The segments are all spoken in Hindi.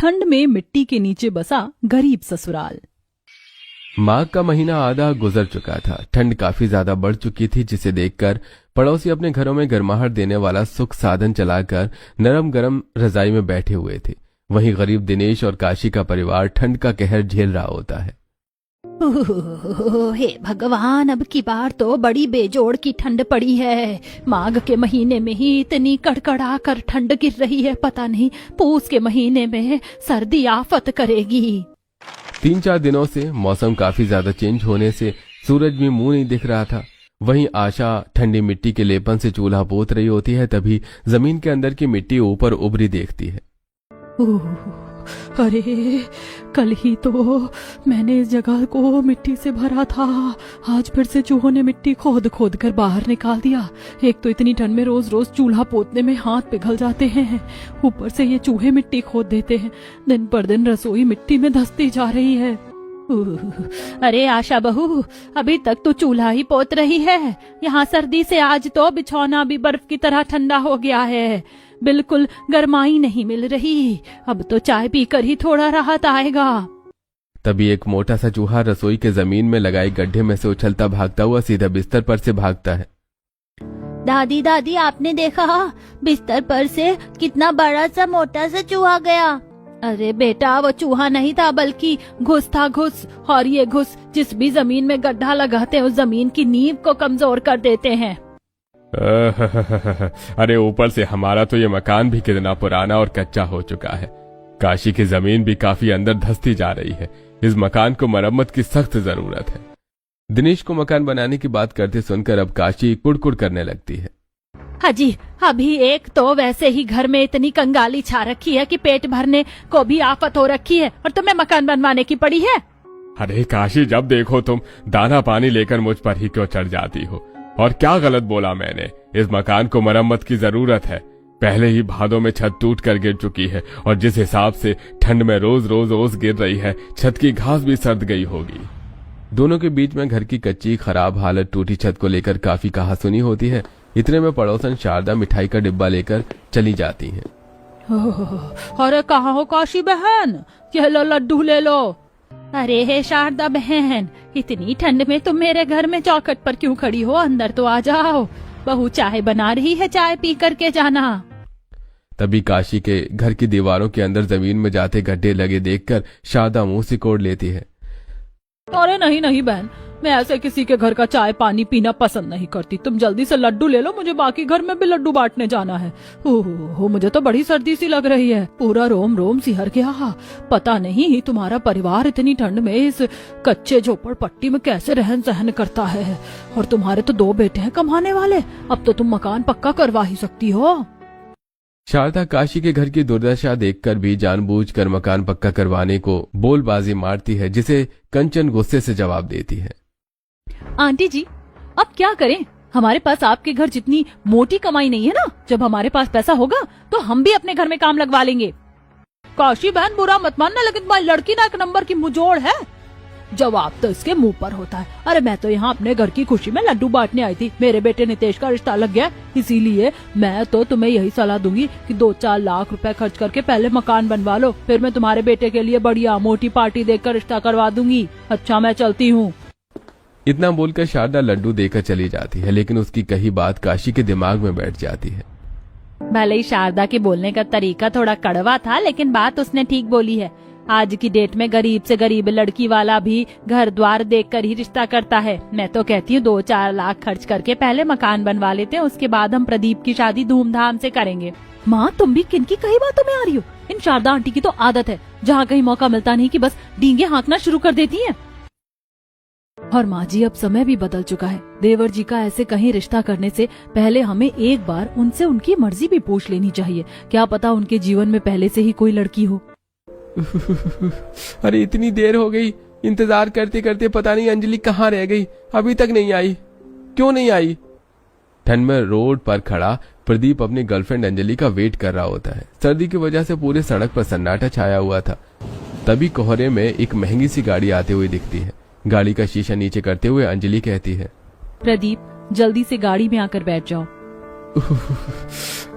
ठंड में मिट्टी के नीचे बसा गरीब ससुराल। माघ का महीना आधा गुजर चुका था। ठंड काफी ज्यादा बढ़ चुकी थी, जिसे देखकर पड़ोसी अपने घरों में गर्माहट देने वाला सुख साधन चलाकर नरम गरम रजाई में बैठे हुए थे। वहीं गरीब दिनेश और काशी का परिवार ठंड का कहर झेल रहा होता है। हे भगवान, अब की बार तो बड़ी बेजोड़ की ठंड पड़ी है। माघ के महीने में ही इतनी कड़कड़ा कर ठंड गिर रही है, पता नहीं पूस के महीने में सर्दी आफत करेगी। 3-4 दिनों से मौसम काफी ज्यादा चेंज होने से सूरज भी मुंह नहीं दिख रहा था। वहीं आशा ठंडी मिट्टी के लेपन से चूल्हा पोत रही होती है, तभी जमीन के अंदर की मिट्टी ऊपर उभरी देखती है। अरे, कल ही तो मैंने इस जगह को मिट्टी से भरा था, आज फिर से चूहों ने मिट्टी खोद खोद कर बाहर निकाल दिया। एक तो इतनी ठंड में रोज रोज चूल्हा पोतने में हाथ पिघल जाते हैं, ऊपर से ये चूहे मिट्टी खोद देते हैं। दिन पर दिन रसोई मिट्टी में धंसती जा रही है। अरे आशा बहू, अभी तक तो चूल्हा ही पोत रही है। यहाँ सर्दी से आज तो बिछौना भी बर्फ की तरह ठंडा हो गया है, बिल्कुल गर्माई नहीं मिल रही। अब तो चाय पीकर ही थोड़ा राहत आएगा। तभी एक मोटा सा चूहा रसोई के जमीन में लगाए गड्ढे में से उछलता भागता हुआ सीधा बिस्तर पर से भागता है। दादी दादी, आपने देखा बिस्तर पर से कितना बड़ा सा मोटा सा चूहा गया। अरे बेटा, वो चूहा नहीं था बल्कि घुस था, घुस। और ये घुस जिस भी जमीन में गड्ढा लगाते हैं उस जमीन की नींव को कमजोर कर देते हैं। अरे ऊपर से हमारा तो ये मकान भी कितना पुराना और कच्चा हो चुका है। काशी की जमीन भी काफी अंदर धंसती जा रही है। इस मकान को मरम्मत की सख्त जरूरत है। दिनेश को मकान बनाने की बात करते सुनकर अब काशी कुड़कुड़ करने लगती है। हाजी, अभी एक तो वैसे ही घर में इतनी कंगाली छा रखी है कि पेट भरने को भी आफत हो रखी है, और तुम्हें मकान बनवाने की पड़ी है। अरे काशी, जब देखो तुम दाना पानी लेकर मुझ पर ही क्यों चढ़ जाती हो? और क्या गलत बोला मैंने? इस मकान को मरम्मत की जरूरत है। पहले ही भादों में छत टूट कर गिर चुकी है, और जिस हिसाब से ठंड में रोज रोज ओस गिर रही है, छत की घास भी सर्द गई होगी। दोनों के बीच में घर की कच्ची खराब हालत टूटी छत को लेकर काफी कहासुनी होती है। इतने में पड़ोसन शारदा मिठाई का डिब्बा लेकर चली जाती हैं। अरे कहाँ हो काशी बहन, यह लो लड्डू ले लो। अरे हे शारदा बहन, इतनी ठंड में तुम मेरे घर में चौखट पर क्यों खड़ी हो? अंदर तो आ जाओ, बहू चाय बना रही है, चाय पी करके जाना। तभी काशी के घर की दीवारों के अंदर जमीन में जाते गड्ढे लगे देखकर शारदा मुंह सिकोड़ लेती है। अरे नहीं नहीं बहन, मैं ऐसे किसी के घर का चाय पानी पीना पसंद नहीं करती। तुम जल्दी से लड्डू ले लो, मुझे बाकी घर में भी लड्डू बांटने जाना है। ओहो, मुझे तो बड़ी सर्दी सी लग रही है, पूरा रोम रोम सिहर गया। पता नहीं तुम्हारा परिवार इतनी ठंड में इस कच्चे झोपड़पट्टी में कैसे रहन सहन करता है। और तुम्हारे तो 2 बेटे हैं कमाने वाले, अब तो तुम मकान पक्का करवा ही सकती हो। शारदा काशी के घर की दुर्दशा देखकर भी जानबूझकर मकान पक्का करवाने को बोलबाजी मारती है, जिसे कंचन गुस्से से जवाब देती है। आंटी जी, अब क्या करें? हमारे पास आपके घर जितनी मोटी कमाई नहीं है ना। जब हमारे पास पैसा होगा तो हम भी अपने घर में काम लगवा लेंगे। काशी बहन, बुरा मत मानना, लेकिन तुम्हारी लड़की ना 1 नंबर की मुंहजोड़ है। जवाब तो इसके मुंह पर होता है। अरे मैं तो यहाँ अपने घर की खुशी में लड्डू बांटने आई थी। मेरे बेटे नितेश का रिश्ता लग गया, इसीलिए मैं तो तुम्हें यही सलाह दूंगी कि 2-4 लाख रुपए खर्च करके पहले मकान बनवा लो, फिर मैं तुम्हारे बेटे के लिए बढ़िया मोटी पार्टी देकर रिश्ता करवा दूंगी। अच्छा, मैं चलती हूँ। इतना बोलकर शारदा लड्डू देकर चली जाती है, लेकिन उसकी कही बात काशी के दिमाग में बैठ जाती है। भले ही शारदा के बोलने का तरीका थोड़ा कड़वा था, लेकिन बात उसने ठीक बोली है। आज की डेट में गरीब से गरीब लड़की वाला भी घर द्वार देखकर ही रिश्ता करता है। मैं तो कहती हूँ 2-4 लाख खर्च करके पहले मकान बनवा लेते हैं, उसके बाद हम प्रदीप की शादी धूमधाम से करेंगे। माँ, तुम भी किनकी कही बातों में आ रही हो? इन शारदा आंटी की तो आदत है, जहाँ कहीं मौका मिलता नहीं कि बस डींगे हाँकना शुरू कर देती है। और माँ जी, अब समय भी बदल चुका है। देवर जी का ऐसे कहीं रिश्ता करने से पहले हमें एक बार उनसे उनकी मर्जी भी पूछ लेनी चाहिए। क्या पता उनके जीवन में पहले से ही कोई लड़की हो। अरे इतनी देर हो गई, इंतजार करते करते पता नहीं अंजलि कहाँ रह गई, अभी तक नहीं आई। क्यों नहीं आई? ठंड में रोड पर खड़ा प्रदीप अपनी गर्लफ्रेंड अंजलि का वेट कर रहा होता है। सर्दी की वजह से पूरे सड़क पर सन्नाटा छाया हुआ था। तभी कोहरे में एक महंगी सी गाड़ी आते हुए दिखती है। गाड़ी का शीशा नीचे करते हुए अंजलि कहती है, प्रदीप, जल्दी से गाड़ी में आकर बैठ जाओ।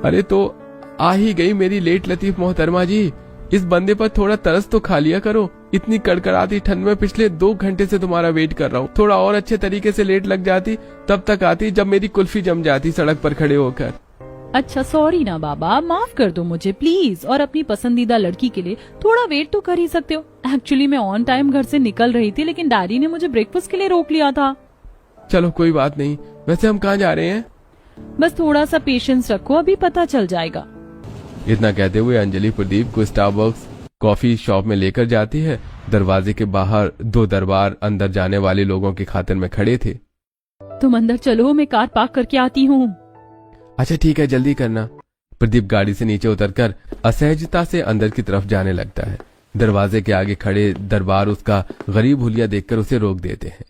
अरे तो आ ही गई मेरी लेट लतीफ मोहतरमा जी। इस बंदे पर थोड़ा तरस तो खा लिया करो। इतनी कड़कड़ाती ठंड में पिछले 2 घंटे से तुम्हारा वेट कर रहा हूँ। थोड़ा और अच्छे तरीके से लेट लग जाती तब तक आती जब मेरी कुल्फी जम जाती सड़क पर खड़े होकर। अच्छा सॉरी ना बाबा, माफ कर दो मुझे प्लीज। और अपनी पसंदीदा लड़की के लिए थोड़ा वेट तो कर ही सकते हो। एक्चुअली मैं ऑन टाइम घर से निकल रही थी, लेकिन डैडी ने मुझे ब्रेकफास्ट के लिए रोक लिया था। चलो कोई बात नहीं। वैसे हम कहाँ जा रहे हैं? बस थोड़ा सा पेशेंस रखो, अभी पता चल जाएगा। इतना कहते हुए अंजलि प्रदीप को स्टारबक्स कॉफी शॉप में लेकर जाती है। दरवाजे के बाहर 2 दरबार अंदर जाने वाले लोगों के खातिर में खड़े थे। तुम अंदर चलो, मैं कार पार्क करके आती हूँ। अच्छा ठीक है, जल्दी करना। प्रदीप गाड़ी से नीचे उतरकर असहजता से अंदर की तरफ जाने लगता है। दरवाजे के आगे खड़े दरबार उसका गरीब हुलिया देखकर उसे रोक देते हैं।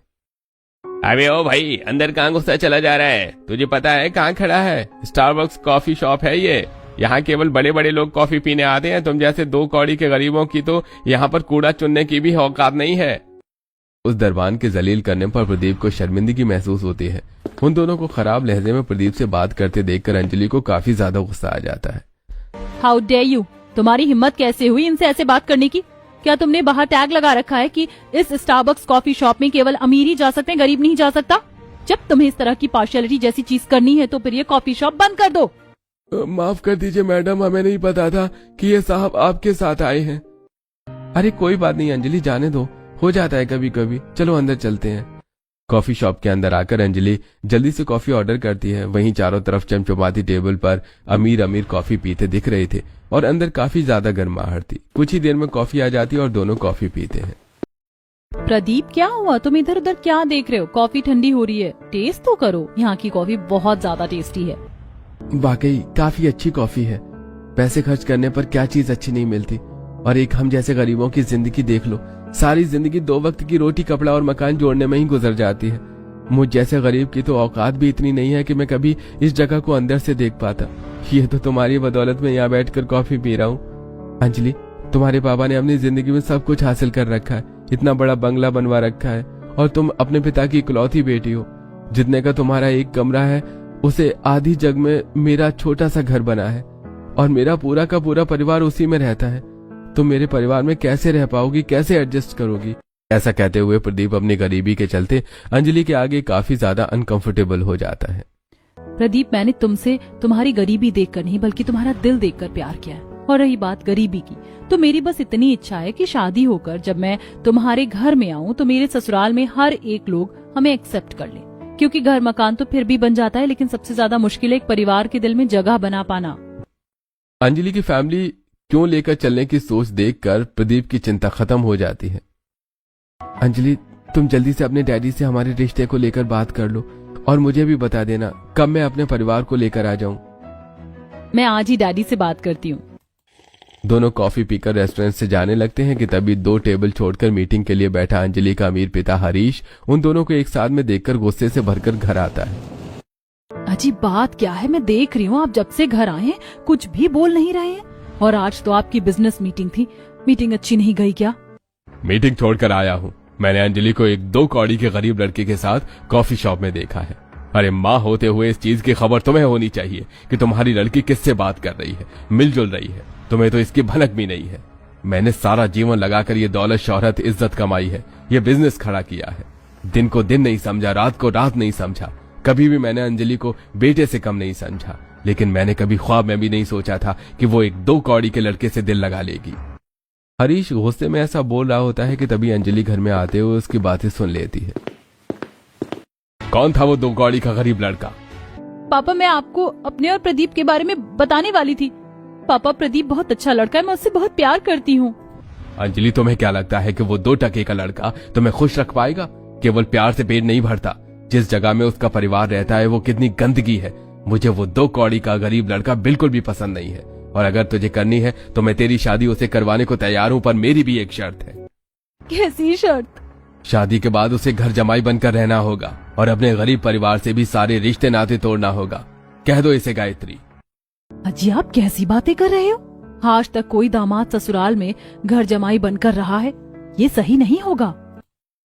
अबे ओ भाई, अंदर कहाँ गुस्सा चला जा रहा है? तुझे पता है कहाँ खड़ा है? स्टारबक्स कॉफी शॉप है ये। यहाँ केवल बड़े बड़े लोग कॉफी पीने आते हैं। तुम जैसे 2 कौड़ी के गरीबों की तो यहाँ पर कूड़ा चुनने की भी औकात नहीं है। उस दरबान के जलील करने पर प्रदीप को शर्मिंदगी महसूस होती है। उन दोनों को खराब लहजे में प्रदीप से बात करते देखकर अंजलि को काफी ज्यादा गुस्सा आ जाता है। हाउ डेयर यू, तुम्हारी हिम्मत कैसे हुई इनसे ऐसे बात करने की? क्या तुमने बाहर टैग लगा रखा है कि इस स्टारबक्स कॉफी शॉप में केवल अमीर ही जा सकते हैं, गरीब नहीं जा सकता? जब तुम्हें इस तरह की पार्शियलिटी जैसी चीज करनी है तो फिर ये कॉफी शॉप बंद कर दो। माफ कर दीजिए मैडम, हमें नहीं पता था कि ये साहब आपके साथ आए हैं। अरे कोई बात नहीं अंजलि, जाने दो, हो जाता है कभी कभी। चलो अंदर चलते हैं। कॉफी शॉप के अंदर आकर अंजलि जल्दी से कॉफी ऑर्डर करती है। वहीं चारों तरफ चमचमाती टेबल पर अमीर अमीर कॉफी पीते दिख रहे थे और अंदर काफी ज्यादा गर्माहट थी। कुछ ही देर में कॉफी आ जाती और दोनों कॉफी पीते हैं। प्रदीप क्या हुआ, तुम इधर उधर क्या देख रहे हो? कॉफी ठंडी हो रही है, टेस्ट तो करो। यहाँ की कॉफी बहुत ज्यादा टेस्टी है। वाकई काफी अच्छी कॉफी है। पैसे खर्च करने पर क्या चीज अच्छी नहीं मिलती। और एक हम जैसे गरीबों की जिंदगी देख लो, सारी जिंदगी 2 वक्त की रोटी कपड़ा और मकान जोड़ने में ही गुजर जाती है। मुझ जैसे गरीब की तो औकात भी इतनी नहीं है कि मैं कभी इस जगह को अंदर से देख पाता। ये तो तुम्हारी बदौलत में यहाँ बैठकर कॉफी पी रहा हूँ। अंजलि, तुम्हारे पापा ने अपनी जिंदगी में सब कुछ हासिल कर रखा है, इतना बड़ा बंगला बनवा रखा है, और तुम अपने पिता की इकलौती बेटी हो। जितने का तुम्हारा एक कमरा है उसे आधी जग में मेरा छोटा सा घर बना है, और मेरा पूरा का पूरा परिवार उसी में रहता है। तुम मेरे परिवार में कैसे रह पाओगी, कैसे एडजस्ट करोगी? ऐसा कहते हुए प्रदीप अपनी गरीबी के चलते अंजलि के आगे काफी ज्यादा अनकंफर्टेबल हो जाता है। प्रदीप, मैंने तुमसे तुम्हारी गरीबी देखकर नहीं बल्कि तुम्हारा दिल देखकर प्यार किया है। और रही बात गरीबी की, तो मेरी बस इतनी इच्छा है कि शादी होकर जब मैं तुम्हारे घर में आऊं तो मेरे ससुराल में हर एक लोग हमें एक्सेप्ट कर ले। क्योंकि घर मकान तो फिर भी बन जाता है, लेकिन सबसे ज्यादा मुश्किल है एक परिवार के दिल में जगह बना पाना। अंजलि की फैमिली क्यों लेकर चलने की सोच देखकर प्रदीप की चिंता खत्म हो जाती है। अंजलि, तुम जल्दी से अपने डैडी से हमारे रिश्ते को लेकर बात कर लो और मुझे भी बता देना कब मैं अपने परिवार को लेकर आ जाऊं। मैं आज ही डैडी से बात करती हूँ। दोनों कॉफी पीकर रेस्टोरेंट से जाने लगते हैं कि तभी 2 टेबल छोड़कर मीटिंग के लिए बैठा अंजलि का अमीर पिता हरीश उन दोनों को एक साथ में देखकर गुस्से से भरकर घर आता है। अजीब बात क्या है, मैं देख रही हूँ आप जब से घर आए हैं कुछ भी बोल नहीं रहे हैं। और आज तो आपकी बिजनेस मीटिंग थी, मीटिंग अच्छी नहीं गई क्या? मीटिंग छोड़कर आया हूँ। मैंने अंजलि को एक 2 कौड़ी के गरीब लड़के के साथ कॉफी शॉप में देखा है। अरे माँ होते हुए इस चीज की खबर तुम्हें होनी चाहिए कि तुम्हारी लड़की किससे बात कर रही है, मिलजुल रही है। तुम्हें तो इसकी भनक भी नहीं है। मैंने सारा जीवन लगाकर ये दौलत, शोहरत, इज्जत कमाई है, ये बिजनेस खड़ा किया है। दिन को दिन नहीं समझा, रात को रात नहीं समझा। कभी भी मैंने अंजलि को बेटे से कम नहीं समझा, लेकिन मैंने कभी ख्वाब में भी नहीं सोचा था कि वो एक 2 कौड़ी के लड़के से दिल लगा लेगी। हरीश गुस्से में ऐसा बोल रहा होता है कि तभी अंजलि घर में आते हुए उसकी बातें सुन लेती है। कौन था वो 2 कौड़ी का गरीब लड़का? पापा, मैं आपको अपने और प्रदीप के बारे में बताने वाली थी। पापा, प्रदीप बहुत अच्छा लड़का है, मैं उससे बहुत प्यार करती हूँ। अंजलि, तुम्हें क्या लगता है कि वो 2 टके का लड़का तुम्हें खुश रख पाएगा? केवल प्यार से पेट नहीं भरता। जिस जगह में उसका परिवार रहता है वो कितनी गंदगी है। मुझे वो 2 कौड़ी का गरीब लड़का बिल्कुल भी पसंद नहीं है। और अगर तुझे करनी है तो मैं तेरी शादी उसे करवाने को तैयार हूँ, पर मेरी भी एक शर्त है। कैसी शर्त? शादी के बाद उसे घर जमाई बनकर रहना होगा और अपने गरीब परिवार से भी सारे रिश्ते नाते तोड़ना होगा। कह दो इसे गायत्री। अजी, आप कैसी बातें कर रहे हो? आज तक कोई दामाद ससुराल में घर जमाई बनकर रहा है, ये सही नहीं होगा।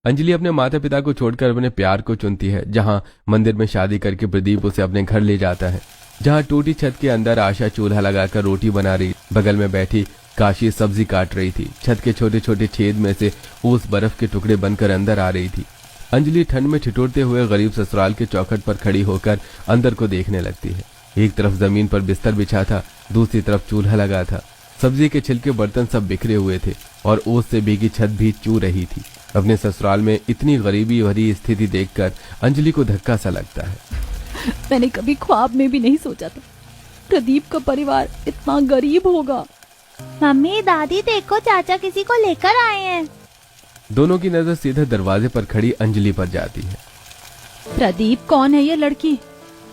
अंजलि अपने माता पिता को छोड़कर अपने प्यार को चुनती है। जहाँ मंदिर में शादी करके प्रदीप उसे अपने घर ले जाता है, जहाँ टूटी छत के अंदर आशा चूल्हा लगाकर रोटी बना रही, बगल में बैठी काशी सब्जी काट रही थी। छत के छोटे छोटे छेद में से ओस बर्फ के टुकड़े बनकर अंदर आ रही थी। अंजलि ठंड में ठिठुरते हुए गरीब ससुराल के चौखट पर खड़ी होकर अंदर को देखने लगती है। एक तरफ जमीन पर बिस्तर बिछा था, दूसरी तरफ चूल्हा लगा था। सब्जी के छिलके बर्तन सब बिखरे हुए थे और ओस से भीगी छत भी चू रही थी। अपने ससुराल में इतनी गरीबी भरी स्थिति देखकर अंजलि को धक्का सा लगता है। मैंने कभी ख्वाब में भी नहीं सोचा था प्रदीप का परिवार इतना गरीब होगा। मम्मी दादी देखो, चाचा किसी को लेकर आए हैं। दोनों की नजर सीधे दरवाजे पर खड़ी अंजलि पर जाती है। प्रदीप कौन है ये लड़की?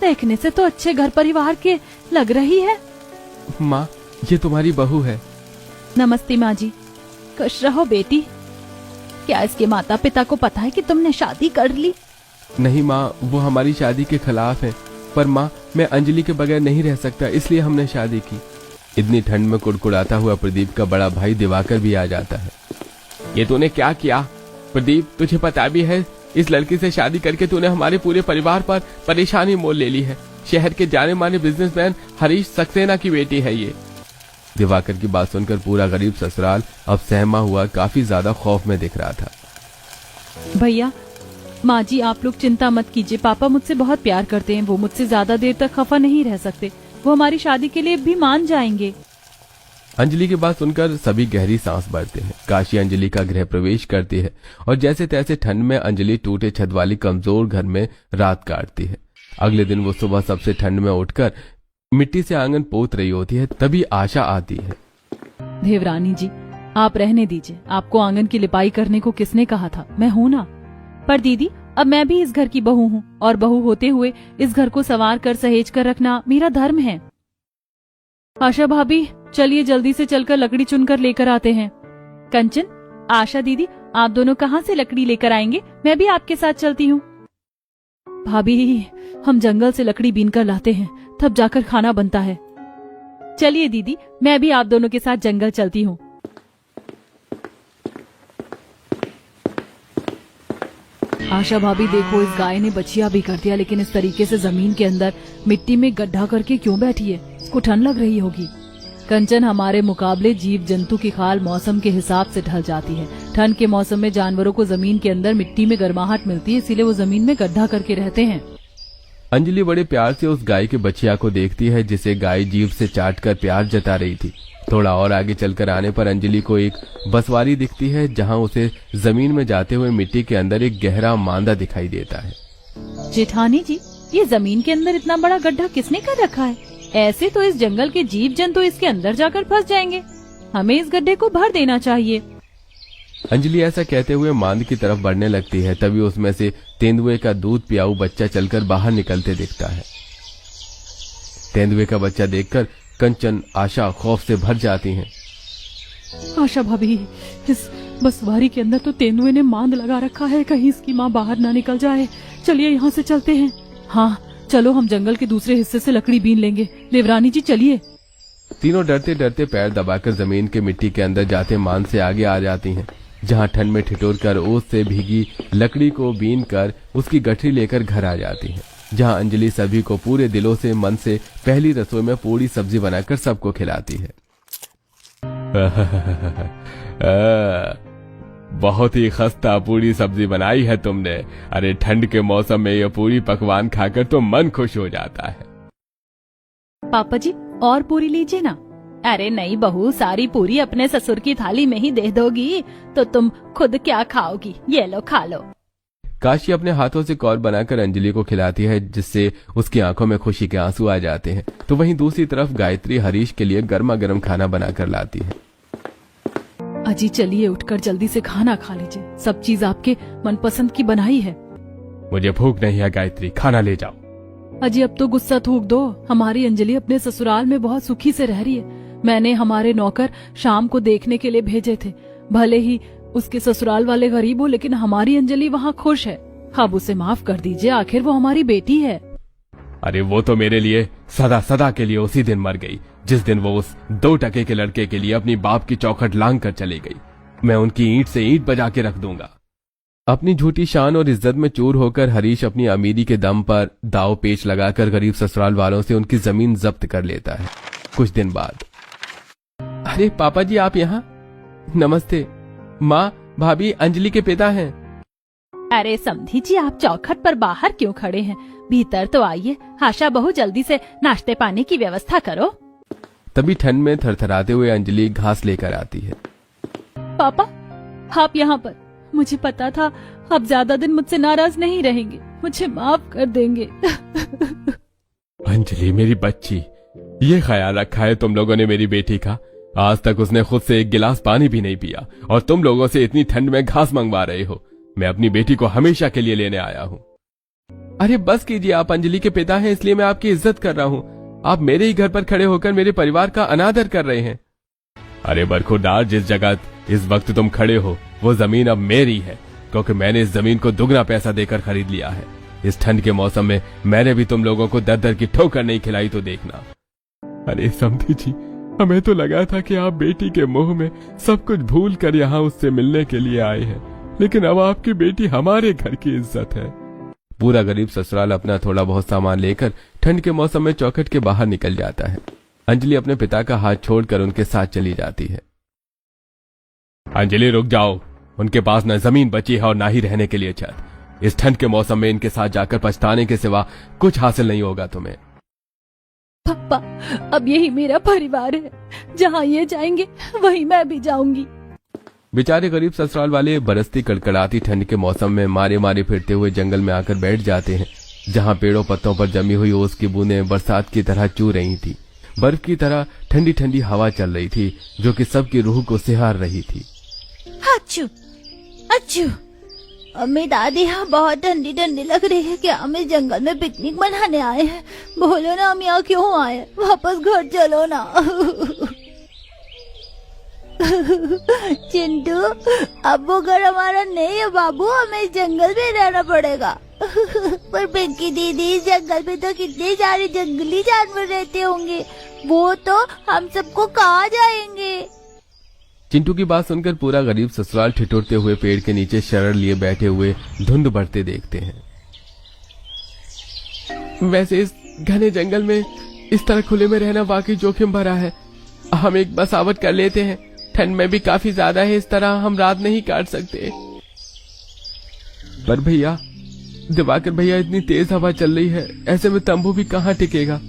देखने से तो अच्छे घर परिवार के लग रही है। माँ, ये तुम्हारी बहू है। नमस्ते माँ जी। खुश रहो बेटी। क्या इसके माता पिता को पता है कि तुमने शादी कर ली? नहीं माँ, वो हमारी शादी के खिलाफ है। पर माँ, मैं अंजलि के बगैर नहीं रह सकता, इसलिए हमने शादी की। इतनी ठंड में कुड़कुड़ाता हुआ प्रदीप का बड़ा भाई दिवाकर भी आ जाता है। ये तूने क्या किया प्रदीप? तुझे पता भी है इस लड़की से शादी करके तूने हमारे पूरे परिवार पर परेशानी मोल ले ली है। शहर के जाने माने बिजनेसमैन हरीश सक्सेना की बेटी है ये। दिवाकर की बात सुनकर पूरा गरीब ससुराल अब सहमा हुआ काफी ज्यादा खौफ में दिख रहा था। भैया, माँ जी, आप लोग चिंता मत कीजिए। पापा मुझसे बहुत प्यार करते हैं। वो मुझसे ज्यादा देर तक खफा नहीं रह सकते। वो हमारी शादी के लिए भी मान जाएंगे। अंजलि की बात सुनकर सभी गहरी सांस भरते हैं। काशी अंजलि का गृह प्रवेश करती है और जैसे तैसे ठंड में अंजलि टूटे छत वाली कमजोर घर में रात काटती है। अगले दिन वो सुबह सबसे ठंड में उठकर मिट्टी से आंगन पोत रही होती है। तभी आशा आती है। देवरानी जी, आप रहने दीजिए। आपको आंगन की लिपाई करने को किसने कहा था? मैं हूँ ना। पर दीदी, अब मैं भी इस घर की बहू हूँ और बहू होते हुए इस घर को संवार कर सहेज कर रखना मेरा धर्म है। आशा भाभी, चलिए जल्दी से चलकर लकड़ी चुनकर लेकर आते हैं। कंचन, आशा दीदी, आप दोनों कहाँ से लकड़ी लेकर आएंगे? मैं भी आपके साथ चलती हूँ। भाभी, हम जंगल से लकड़ी बीन कर लाते हैं, तब जाकर खाना बनता है। चलिए दीदी, मैं भी आप दोनों के साथ जंगल चलती हूँ। आशा भाभी, देखो इस गाय ने बछिया भी कर दिया, लेकिन इस तरीके से जमीन के अंदर मिट्टी में गड्ढा करके क्यों बैठी है? इसको ठंड लग रही होगी। कंचन, हमारे मुकाबले जीव जंतु की खाल मौसम के हिसाब से ढल जाती है। ठंड के मौसम में जानवरों को जमीन के अंदर मिट्टी में गर्माहट मिलती है, इसीलिए वो जमीन में गड्ढा करके रहते हैं। अंजलि बड़े प्यार से उस गाय के बछिया को देखती है जिसे गाय जीभ से चाटकर प्यार जता रही थी। थोड़ा और आगे चलकर आने पर अंजलि को एक बसवारी दिखती है, जहां उसे जमीन में जाते हुए मिट्टी के अंदर एक गहरा मांदा दिखाई देता है। जेठानी जी, ये जमीन के अंदर इतना बड़ा गड्ढा किसने कर रखा है? ऐसे तो इस जंगल के जीव जंतु इसके अंदर जाकर फंस जाएंगे। हमें इस गड्ढे को भर देना चाहिए। अंजलि ऐसा कहते हुए मांद की तरफ बढ़ने लगती है। तभी उसमें से तेंदुए का दूध पियाऊ बच्चा चलकर बाहर निकलते दिखता है। तेंदुए का बच्चा देखकर कंचन, आशा खौफ से भर जाती हैं। आशा भाभी, इस बसवारी के अंदर तो तेंदुए ने मांद लगा रखा है, कहीं इसकी माँ बाहर ना निकल जाए। चलिए यहाँ से चलते हैं। हाँ चलो, हम जंगल के दूसरे हिस्से से लकड़ी बीन लेंगे। देवरानी जी चलिए। तीनों डरते डरते पैर दबाकर जमीन के मिट्टी के अंदर जाते मांद से आगे आ जाती हैं, जहां ठंड में ठिठुर कर ओस से भीगी लकड़ी को बीन कर उसकी गठरी लेकर घर आ जाती हैं, जहां अंजलि सभी को पूरे दिलों से मन से पहली रसोई में पूरी सब्जी बनाकर सबको खिलाती है। बहुत ही खस्ता पूरी सब्जी बनाई है तुमने। अरे ठंड के मौसम में ये पूरी पकवान खाकर तो मन खुश हो जाता है। पापा जी, और पूरी लीजिए ना। अरे नहीं बहू, सारी पूरी अपने ससुर की थाली में ही दे दोगी तो तुम खुद क्या खाओगी? ये लो, खा लो। काशी अपने हाथों से कौर बनाकर अंजलि को खिलाती है, जिससे उसकी आंखों में खुशी के आंसू आ जाते हैं। तो वहीं दूसरी तरफ गायत्री हरीश के लिए गर्मा गर्म खाना बनाकर लाती है। अजी चलिए, उठकर जल्दी से खाना खा लीजिए। सब चीज आपके मनपसंद की बनाई है। मुझे भूख नहीं है गायत्री, खाना ले जाओ। अजी अब तो गुस्सा थूक दो। हमारी अंजलि अपने ससुराल में बहुत सुखी से रह रही है। मैंने हमारे नौकर शाम को देखने के लिए भेजे थे। भले ही उसके ससुराल वाले गरीब हो, लेकिन हमारी अंजलि वहाँ खुश है। अब उसे माफ कर दीजिए, आखिर वो हमारी बेटी है। अरे वो तो मेरे लिए सदा सदा के लिए उसी दिन मर गई, जिस दिन वो उस 2 टके के लड़के के लिए अपनी बाप की चौखट लांग कर चली गई। मैं उनकी ईंट से ईंट बजा के रख दूंगा। अपनी झूठी शान और इज्जत में चूर होकर हरीश अपनी अमीरी के दम पर दाव पेच लगाकर गरीब ससुराल वालों से उनकी जमीन जब्त कर लेता है। कुछ दिन बाद अरे पापा जी आप यहाँ? नमस्ते माँ, भाभी अंजलि के पिता हैं। अरे समधी जी, आप चौखट पर बाहर क्यों खड़े हैं? भीतर तो आइए। आशा बहू जल्दी से नाश्ते पानी की व्यवस्था करो। तभी ठंड में थरथराते हुए अंजलि घास लेकर आती है। पापा, आप यहाँ पर? मुझे पता था आप ज्यादा दिन मुझसे नाराज नहीं रहेंगे, मुझे माफ कर देंगे। अंजलि मेरी बच्ची, ये ख्याल रखा है तुम लोगों ने मेरी बेटी का? आज तक उसने खुद से एक गिलास पानी भी नहीं पिया और तुम लोगों से इतनी ठंड में घास मंगवा रहे हो। मैं अपनी बेटी को हमेशा के लिए लेने आया हूँ। अरे बस कीजिए, आप अंजलि के पिता हैं इसलिए मैं आपकी इज्जत कर रहा हूँ। आप मेरे ही घर पर खड़े होकर मेरे परिवार का अनादर कर रहे हैं। अरे बरखुरदार, जिस जगह इस वक्त तुम खड़े हो वो जमीन अब मेरी है, क्योंकि मैंने इस जमीन को दुगना पैसा देकर खरीद लिया है। इस ठंड के मौसम में मैंने भी तुम लोगों को दर दर की ठोकर नहीं खिलाई तो देखना। अरे समधी जी, हमें तो लगा था कि आप बेटी के मुंह में सब कुछ भूल कर यहाँ उससे मिलने के लिए आए हैं, लेकिन अब आपकी बेटी हमारे घर की इज्जत है। पूरा गरीब ससुराल अपना थोड़ा बहुत सामान लेकर ठंड के मौसम में चौखट के बाहर निकल जाता है। अंजलि अपने पिता का हाथ छोड़कर उनके साथ चली जाती है। अंजलि रुक जाओ, उनके पास न जमीन बची है और ना ही रहने के लिए छत। इस ठंड के मौसम में इनके साथ जाकर पछताने के सिवा कुछ हासिल नहीं होगा तुम्हें। पापा, अब यही मेरा परिवार है, जहाँ ये जाएंगे वहीं मैं भी जाऊंगी। बेचारे गरीब ससुराल वाले बरसती कड़कड़ाती ठंड के मौसम में मारे मारे फिरते हुए जंगल में आकर बैठ जाते हैं, जहाँ पेड़ों पत्तों पर जमी हुई ओस की बूंदें बरसात की तरह चू रही थी। बर्फ की तरह ठंडी ठंडी हवा चल रही थी जो कि सबकी रूह को सिहार रही थी। अच्छू अच्छू, अम्मी दादी यहाँ बहुत ठंडी ठंडी लग रही है। क्या हम इस जंगल में पिकनिक मनाने आए हैं? बोलो ना, हम यहाँ क्यों आए? वापस घर चलो ना। चिंटू, अब वो घर हमारा नहीं है बाबू, हमें इस जंगल में रहना पड़ेगा। पर पिंकी दीदी, इस जंगल में तो कितने सारे जंगली जानवर रहते होंगे, वो तो हम सबको कहाँ जाएंगे? चिंटू की बात सुनकर पूरा गरीब ससुराल ठिठुरते हुए पेड़ के नीचे शरण लिए बैठे हुए धुंध बढ़ते देखते हैं। वैसे इस घने जंगल में इस तरह खुले में रहना वाकई जोखिम भरा है। हम एक बसावट कर लेते हैं, ठंड में भी काफी ज्यादा है, इस तरह हम रात नहीं काट सकते। पर भैया, दिवाकर भैया, इतनी तेज हवा चल रही है, ऐसे में तंबू भी कहाँ टिकेगा।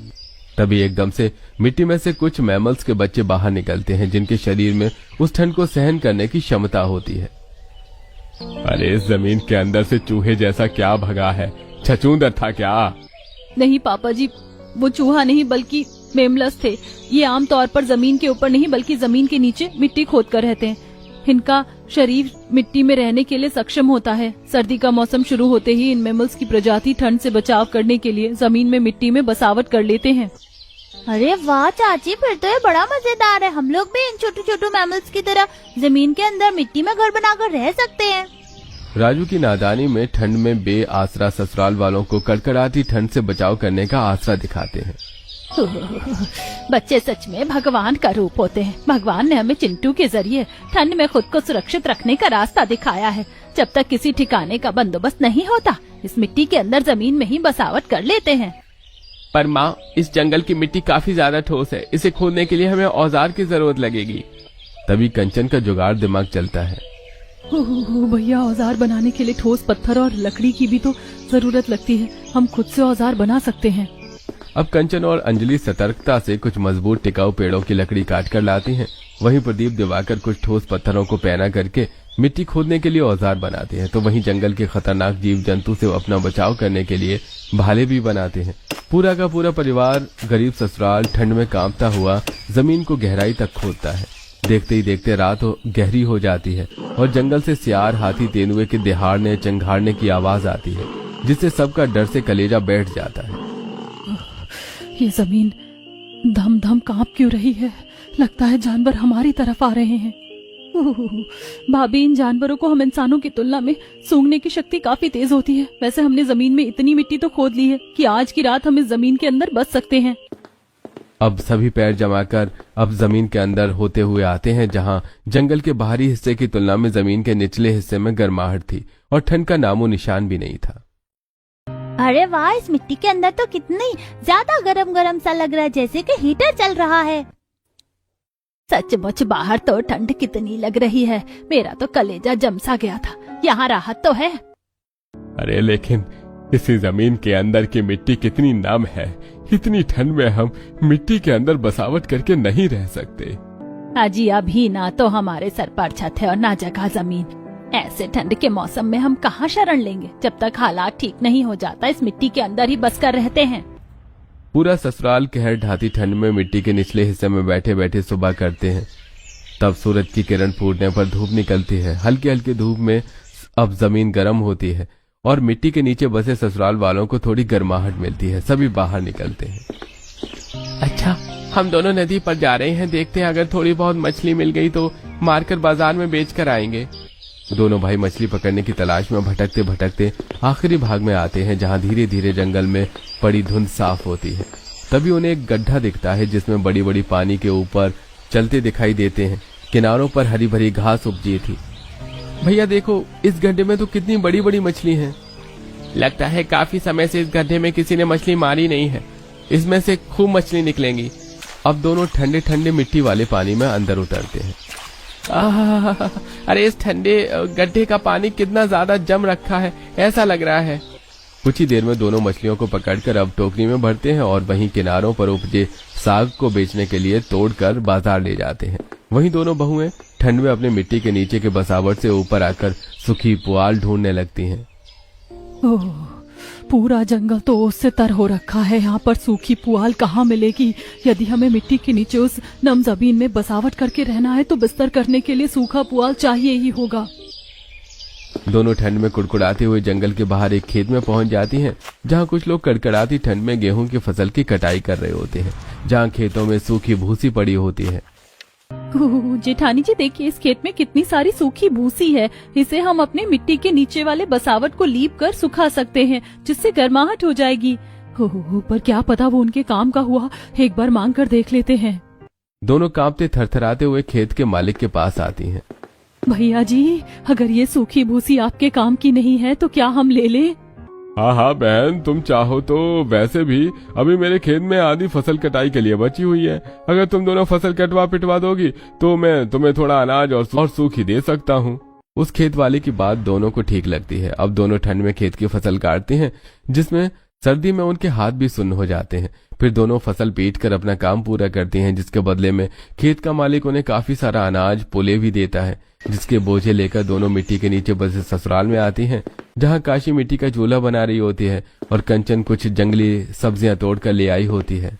तभी एकदम से मिट्टी में से कुछ मैमल्स के बच्चे बाहर निकलते हैं, जिनके शरीर में उस ठंड को सहन करने की क्षमता होती है। अरे इस जमीन के अंदर से चूहे जैसा क्या भगा है? छछूंदर था क्या? नहीं पापा जी, वो चूहा नहीं बल्कि मेमलस थे। ये आमतौर पर जमीन के ऊपर नहीं बल्कि जमीन के नीचे मिट्टी खोद कर रहते हैं। इनका शरीर मिट्टी में रहने के लिए सक्षम होता है। सर्दी का मौसम शुरू होते ही इन मैमल्स की प्रजाति ठंड से बचाव करने के लिए जमीन में मिट्टी में बसावट कर लेते हैं। अरे वाह चाची, फिर तो ये बड़ा मजेदार है। हम लोग भी इन छोटे छोटे मैमल्स की तरह जमीन के अंदर मिट्टी में घर बनाकर रह सकते हैं। राजू की नादानी में ठंड में बेआसरा ससुराल वालों को कड़कड़ाती ठंड से बचाव करने का आसरा दिखाते हैं। बच्चे सच में भगवान का रूप होते हैं। भगवान ने हमें चिंटू के जरिए ठंड में खुद को सुरक्षित रखने का रास्ता दिखाया है। जब तक किसी ठिकाने का बंदोबस्त नहीं होता, इस मिट्टी के अंदर जमीन में ही बसावट कर लेते हैं। पर माँ, इस जंगल की मिट्टी काफी ज्यादा ठोस है, इसे खोदने के लिए हमें औजार की जरूरत लगेगी। तभी कंचन का जुगाड़ दिमाग चलता है। भैया, औजार बनाने के लिए ठोस पत्थर और लकड़ी की भी तो जरूरत लगती है। हम खुद से औजार बना सकते हैं। अब कंचन और अंजलि सतर्कता से कुछ मजबूत टिकाऊ पेड़ों की लकड़ी काट कर लाती हैं। वहीं प्रदीप दिवाकर कुछ ठोस पत्थरों को पैना करके मिट्टी खोदने के लिए औजार बनाते हैं। तो वहीं जंगल के खतरनाक जीव जंतु से अपना बचाव करने के लिए भाले भी बनाते हैं। पूरा का पूरा परिवार गरीब ससुराल ठंड में कांपता हुआ जमीन को गहराई तक खोदता है। देखते ही देखते रात गहरी हो जाती है और जंगल से सियार, हाथी, तेंदुए के दहाड़ने चंघाड़ने की आवाज आती है, जिससे सबका डर से कलेजा बैठ जाता है। ये जमीन धम धम कांप क्यों रही है? लगता है जानवर हमारी तरफ आ रहे हैं। भाभी, इन जानवरों को हम इंसानों की तुलना में सूंघने की शक्ति काफी तेज होती है। वैसे हमने जमीन में इतनी मिट्टी तो खोद ली है कि आज की रात हम इस जमीन के अंदर बस सकते हैं। अब सभी पैर जमाकर अब जमीन के अंदर होते हुए आते हैं, जहां जंगल के बाहरी हिस्से की तुलना में जमीन के निचले हिस्से में गर्माहट थी और ठंड का नामो निशान भी नहीं था। अरे वाह, इस मिट्टी के अंदर तो कितनी ज्यादा गरम गरम सा लग रहा है, जैसे कि हीटर चल रहा है। सचमुच बाहर तो ठंड कितनी लग रही है, मेरा तो कलेजा जम सा गया था। यहाँ राहत तो है। अरे लेकिन इसी जमीन के अंदर की मिट्टी कितनी नम है, इतनी ठंड में हम मिट्टी के अंदर बसावट करके नहीं रह सकते। अजी अभी ना तो हमारे सर पर छत है और ना जगह जमीन। ऐसे ठंड के मौसम में हम कहाँ शरण लेंगे? जब तक हालात ठीक नहीं हो जाता इस मिट्टी के अंदर ही बस कर रहते हैं। पूरा ससुराल कहर ढाती ठंड में मिट्टी के निचले हिस्से में बैठे बैठे सुबह करते हैं। तब सूरज की किरण फूटने पर धूप निकलती है। हल्की हल्की धूप में अब जमीन गर्म होती है और मिट्टी के नीचे बसे ससुराल वालों को थोड़ी गर्माहट मिलती है। सभी बाहर निकलते हैं। अच्छा, हम दोनों नदी पर जा रहे हैं, देखते हैं अगर थोड़ी बहुत मछली मिल गई तो मारकर बाजार में बेच कर आएंगे। दोनों भाई मछली पकड़ने की तलाश में भटकते भटकते आखिरी भाग में आते हैं, जहां धीरे धीरे जंगल में पड़ी धुंध साफ होती है। तभी उन्हें एक गड्ढा दिखता है जिसमें बड़ी बड़ी पानी के ऊपर चलते दिखाई देते हैं। किनारों पर हरी भरी घास उपजी थी। भैया देखो, इस गड्ढे में तो कितनी बड़ी बड़ी मछली हैं। लगता है काफी समय से इस गड्ढे में किसी ने मछली मारी नहीं है, इसमें से खूब मछली निकलेंगी। अब दोनों ठंडे ठंडे मिट्टी वाले पानी में अंदर उतरते हैं। अरे इस ठंडे गड्ढे का पानी कितना ज्यादा जम रखा है, ऐसा लग रहा है। कुछ ही देर में दोनों मछलियों को पकड़कर अब टोकरी में भरते हैं और वहीं किनारों पर उपजे साग को बेचने के लिए तोड़कर बाजार ले जाते हैं। वहीं दोनों बहुएं ठंड में अपने मिट्टी के नीचे के बसावट से ऊपर आकर सूखी पुआल ढूंढने लगती हैं। ओह, पूरा जंगल तो ओस से तर हो रखा है, यहाँ पर सूखी पुआल कहाँ मिलेगी? यदि हमें मिट्टी के नीचे उस नम जमीन में बसावट करके रहना है तो बिस्तर करने के लिए सूखा पुआल चाहिए ही होगा। दोनों ठंड में कुड़कुड़ाते हुए जंगल के बाहर एक खेत में पहुंच जाती हैं, जहां कुछ लोग कड़कड़ाती ठंड में गेहूं की फसल की कटाई कर रहे होते हैं, जहां खेतों में सूखी भूसी पड़ी होती है। जेठानी जी देखिए, इस खेत में कितनी सारी सूखी भूसी है। इसे हम अपने मिट्टी के नीचे वाले बसावट को लीप कर सुखा सकते हैं, जिससे गर्माहट हो जाएगी। पर क्या पता वो उनके काम का हुआ, एक बार मांग कर देख लेते हैं। दोनों कांपते थरथराते हुए खेत के मालिक के पास आती हैं। भैया जी, अगर ये सूखी भूसी आपके काम की नहीं है तो क्या हम ले लें? हाँ हाँ बहन, तुम चाहो तो वैसे भी अभी मेरे खेत में आधी फसल कटाई के लिए बची हुई है। अगर तुम दोनों फसल कटवा पिटवा दोगी तो मैं तुम्हें थोड़ा अनाज और सूखी दे सकता हूँ। उस खेत वाले की बात दोनों को ठीक लगती है। अब दोनों ठंड में खेत की फसल काटते हैं, जिसमें सर्दी में उनके हाथ भी सुन्न हो जाते हैं। फिर दोनों फसल पीट कर अपना काम पूरा करते हैं, जिसके बदले में खेत का मालिक उन्हें काफी सारा अनाज पुले भी देता है, जिसके बोझे लेकर दोनों मिट्टी के नीचे बसे ससुराल में आती हैं, जहां काशी मिट्टी का चूल्हा बना रही होती है और कंचन कुछ जंगली सब्जियां तोड़कर ले आई होती है।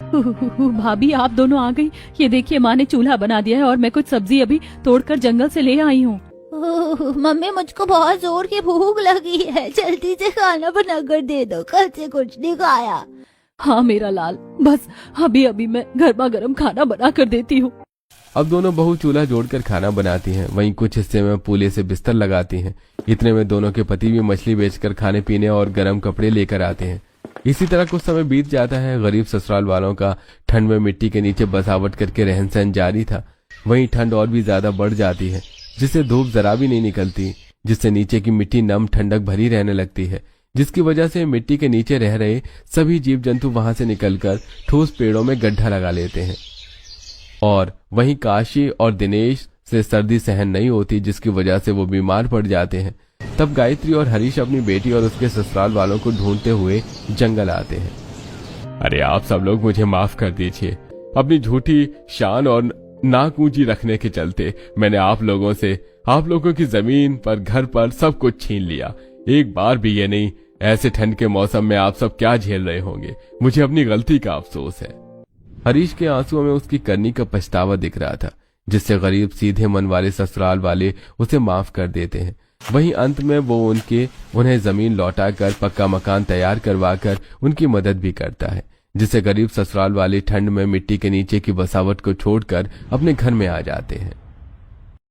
भाभी आप दोनों आ गई। ये देखिए, माँ ने चूल्हा बना दिया है और मैं कुछ सब्जी अभी तोड़कर जंगल से ले आई हूँ। मम्मी, मुझको बहुत जोर की भूख लगी है, जल्दी से खाना बनाकर दे दो, कल से कुछ नहीं खाया। हाँ मेरा लाल, बस अभी अभी मैं गर्मा गर्म खाना बना कर देती हूँ। अब दोनों बहू चूल्हा जोड़कर खाना बनाती हैं, वहीं कुछ हिस्से में पूले से बिस्तर लगाती हैं। इतने में दोनों के पति भी मछली बेचकर खाने पीने और गर्म कपड़े लेकर आते हैं। इसी तरह कुछ समय बीत जाता है। गरीब ससुराल वालों का ठंड में मिट्टी के नीचे बसावट करके रहन सहन जारी था। वहीं ठंड और भी ज्यादा बढ़ जाती है, जिससे धूप जरा भी नहीं निकलती, जिससे नीचे की मिट्टी नम ठंडक भरी रहने लगती है, जिसकी वजह से मिट्टी के नीचे रह रहे सभी जीव जंतु वहां से निकलकर ठोस पेड़ों में गड्ढा लगा लेते हैं। और वहीं काशी और दिनेश से सर्दी सहन नहीं होती, जिसकी वजह से वो बीमार पड़ जाते हैं। तब गायत्री और हरीश अपनी बेटी और उसके ससुराल वालों को ढूंढते हुए जंगल आते हैं। अरे आप सब लोग मुझे माफ कर दीजिए। अपनी झूठी शान और नाक ऊंची रखने के चलते मैंने आप लोगों की जमीन पर, घर पर सब कुछ छीन लिया। एक बार भी ये नहीं, ऐसे ठंड के मौसम में आप सब क्या झेल रहे होंगे। मुझे अपनी गलती का अफसोस है। हरीश के आंसुओं में उसकी करनी का पछतावा दिख रहा था, जिससे गरीब सीधे मन वाले ससुराल वाले उसे माफ कर देते हैं। वहीं अंत में वो उन्हें जमीन लौटाकर पक्का मकान तैयार करवाकर उनकी मदद भी करता है, जिससे गरीब ससुराल वाले ठंड में मिट्टी के नीचे की बसावट को छोड़कर अपने घर में आ जाते हैं।